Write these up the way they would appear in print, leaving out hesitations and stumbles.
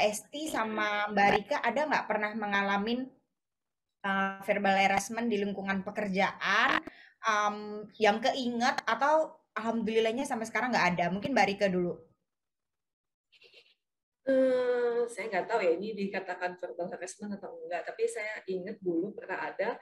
Esti sama Mbak Rika ada nggak pernah mengalami verbal harassment di lingkungan pekerjaan yang keinget atau alhamdulillahnya sampai sekarang nggak ada? Mungkin Mbak Rika dulu. Saya nggak tahu ya ini dikatakan verbal harassment atau enggak, tapi saya ingat dulu pernah ada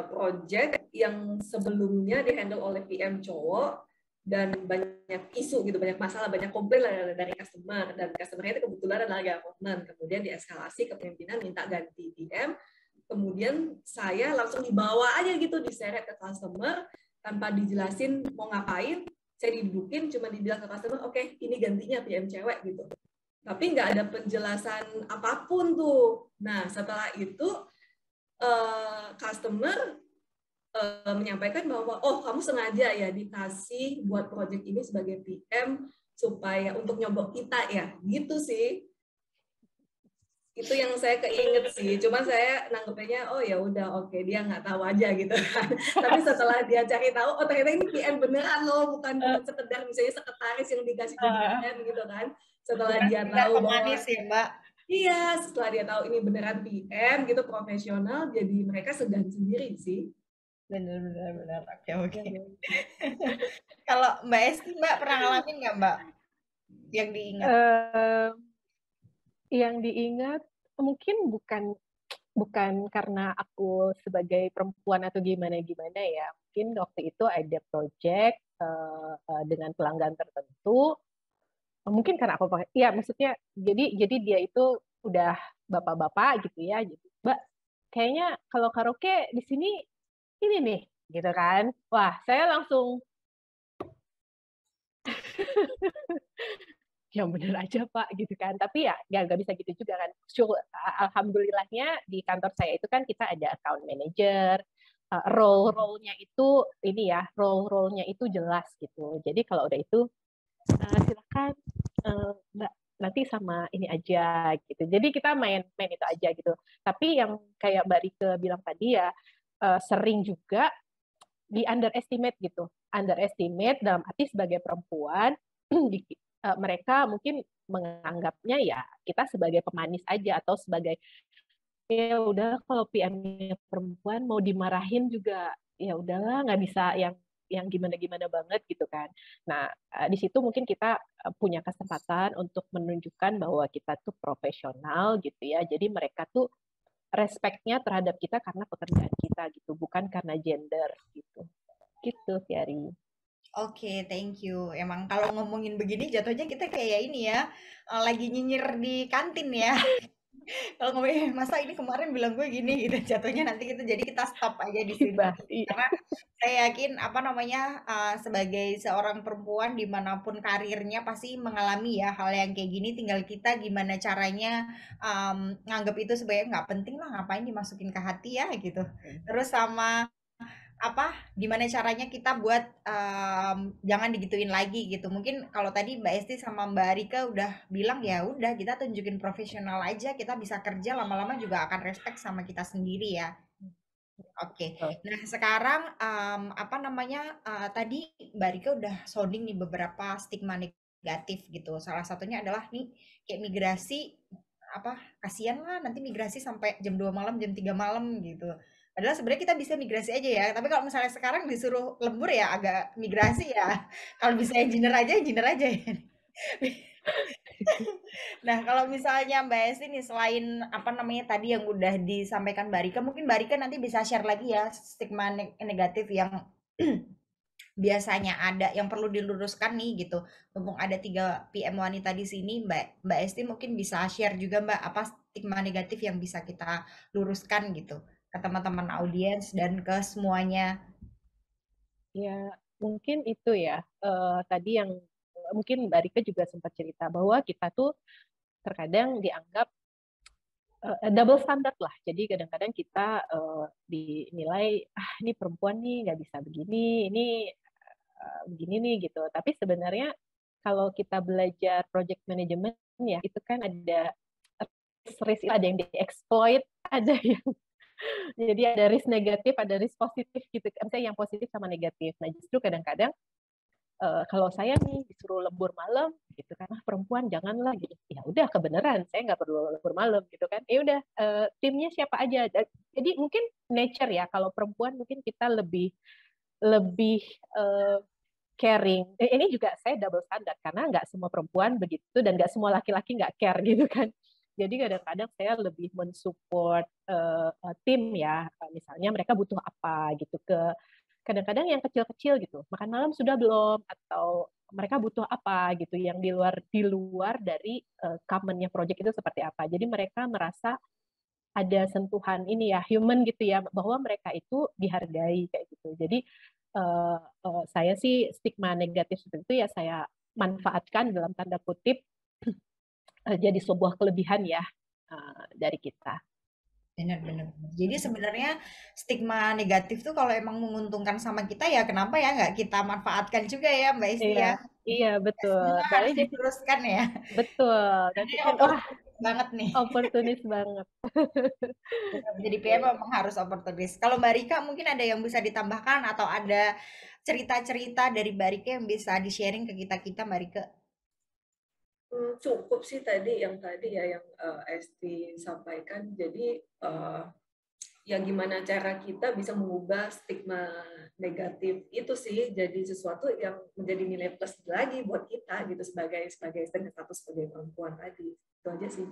project yang sebelumnya dihandle oleh PM cowok dan banyak isu gitu, banyak masalah, banyak komplain dari customer, dan customer-nya itu kebetulan adalah government. Kemudian dieskalasi ke pimpinan minta ganti PM, kemudian saya langsung dibawa aja gitu, diseret ke customer tanpa dijelasin mau ngapain. Saya didudukin, cuma dibilang ke customer, oke, ini gantinya PM cewek gitu, tapi nggak ada penjelasan apapun tuh. Nah, setelah itu customer menyampaikan bahwa oh, kamu sengaja ya dikasih buat project ini sebagai PM supaya untuk nyogok kita ya, gitu sih. Itu yang saya keinget sih. Cuma saya nanggepnya oh ya udah, oke, dia nggak tahu aja gitu kan. Tapi setelah dia cari tahu, oh ternyata ini PM beneran loh, bukan sekedar misalnya sekretaris yang dikasih jadi PM gitu kan. Setelah Bukan dia sekedar tahu bahwa pemanis ya, Mbak. iya, setelah dia tahu ini beneran PM gitu, profesional, jadi mereka segan sendiri sih. Benar-benar. Oke, oke. Kalau Mbak Esti, Mbak pernah ngalamin nggak, Mbak? Yang diingat? Eh, yang diingat mungkin bukan bukan karena aku sebagai perempuan atau gimana-gimana ya. Mungkin waktu itu ada project dengan pelanggan tertentu. Mungkin karena aku pakai, ya maksudnya jadi dia itu udah bapak-bapak gitu ya. Jadi, Mbak, kayaknya kalau karaoke di sini ini nih, gitu kan. Wah, saya langsung yang bener aja Pak gitu kan, tapi ya nggak bisa gitu juga kan. Alhamdulillahnya di kantor saya itu kan kita ada account manager, role-nya itu ini ya, role-nya itu jelas gitu. Jadi kalau udah itu silakan Mbak nanti sama ini aja gitu. Jadi kita main itu aja gitu. Tapi yang kayak Mbak Rike bilang tadi ya, sering juga di underestimate gitu. Underestimate dalam arti sebagai perempuan mereka mungkin menganggapnya ya kita sebagai pemanis aja atau sebagai ya udah kalau PM-nya perempuan mau dimarahin juga ya udahlah nggak bisa yang gimana-gimana banget gitu kan. Nah, di situ mungkin kita punya kesempatan untuk menunjukkan bahwa kita tuh profesional gitu ya. Jadi mereka tuh respect-nya terhadap kita karena pekerjaan kita gitu, bukan karena gender gitu. Gitu, Fiari. Oke, thank you. Emang kalau ngomongin begini jatuhnya kita kayak ini ya, lagi nyinyir di kantin ya. Kalau ngomongin masa ini kemarin bilang gue gini gitu, jatuhnya nanti kita stop aja di sini. Bah, iya. Karena saya yakin apa namanya sebagai seorang perempuan dimanapun karirnya pasti mengalami ya hal yang kayak gini. Tinggal kita gimana caranya nganggap itu sebagai nggak penting lah, ngapain dimasukin ke hati ya gitu. Terus sama apa gimana caranya kita buat jangan digituin lagi gitu. Mungkin kalau tadi Mbak Esti sama Mbak Rika udah bilang ya udah kita tunjukin profesional aja, kita bisa kerja lama-lama juga akan respect sama kita sendiri ya. Oke. Nah, sekarang apa namanya tadi Mbak Rika udah sounding nih beberapa stigma negatif gitu. Salah satunya adalah nih kayak migrasi apa kasihan lah nanti migrasi sampai jam 2 malam, jam 3 malam gitu. Padahal sebenarnya kita bisa migrasi aja ya. Tapi kalau misalnya sekarang disuruh lembur ya agak migrasi ya. Kalau bisa engineer aja ya. Nah, kalau misalnya Mbak Esti nih selain apa namanya tadi yang udah disampaikan Mbak Rika, mungkin Mbak Rika nanti bisa share lagi ya stigma negatif yang biasanya ada yang perlu diluruskan nih gitu. Mumpung ada 3 PM wanita di sini, Mbak Esti mungkin bisa share juga Mbak apa stigma negatif yang bisa kita luruskan gitu ke teman-teman audiens dan ke semuanya. Ya, mungkin itu ya. Tadi yang mungkin Mbak Rika juga sempat cerita bahwa kita tuh terkadang dianggap double standard lah. Jadi kadang-kadang kita dinilai, ini perempuan nih nggak bisa begini, ini begini nih gitu. Tapi sebenarnya kalau kita belajar project management ya, itu kan ada risk, ada yang di-exploit, ada yang jadi ada risk negatif, ada risk positif gitu. Misalnya yang positif sama negatif. Nah justru kadang-kadang kalau saya nih disuruh lembur malam, gitu kan, perempuan janganlah gitu. Ya udah kebenaran, saya nggak perlu lembur malam gitu kan. Ya udah timnya siapa aja. Jadi mungkin nature ya, kalau perempuan mungkin kita lebih lebih caring. Ini juga saya double standard karena nggak semua perempuan begitu dan nggak semua laki-laki nggak care gitu kan. Jadi kadang-kadang saya lebih mensupport tim ya, misalnya mereka butuh apa gitu, ke kadang-kadang yang kecil-kecil gitu, makan malam sudah belum, atau mereka butuh apa gitu yang di luar dari common-nya project itu seperti apa. Jadi mereka merasa ada sentuhan ini ya, human gitu ya, bahwa mereka itu dihargai kayak gitu. Jadi saya sih stigma negatif seperti itu ya saya manfaatkan dalam tanda kutip jadi sebuah kelebihan ya dari kita. Benar-benar. Jadi sebenarnya stigma negatif tuh kalau emang menguntungkan sama kita ya kenapa ya nggak kita manfaatkan juga ya Mbak Isti Iya, ya. iya betul. Semua harus Balik jadi diteruskan ya. betul. Dan Ini pikir wah oportunis banget nih. oportunis banget. Jadi Gitu. PM memang harus oportunis. Kalau Mbak Rika mungkin ada yang bisa ditambahkan atau ada cerita-cerita dari Mbak Rika yang bisa di-sharing ke kita-kita Mbak Rika? Cukup sih tadi ya yang Esti sampaikan. Jadi ya gimana cara kita bisa mengubah stigma negatif itu sih jadi sesuatu yang menjadi nilai plus lagi buat kita gitu sebagai status sebagai perempuan tadi. Itu aja sih.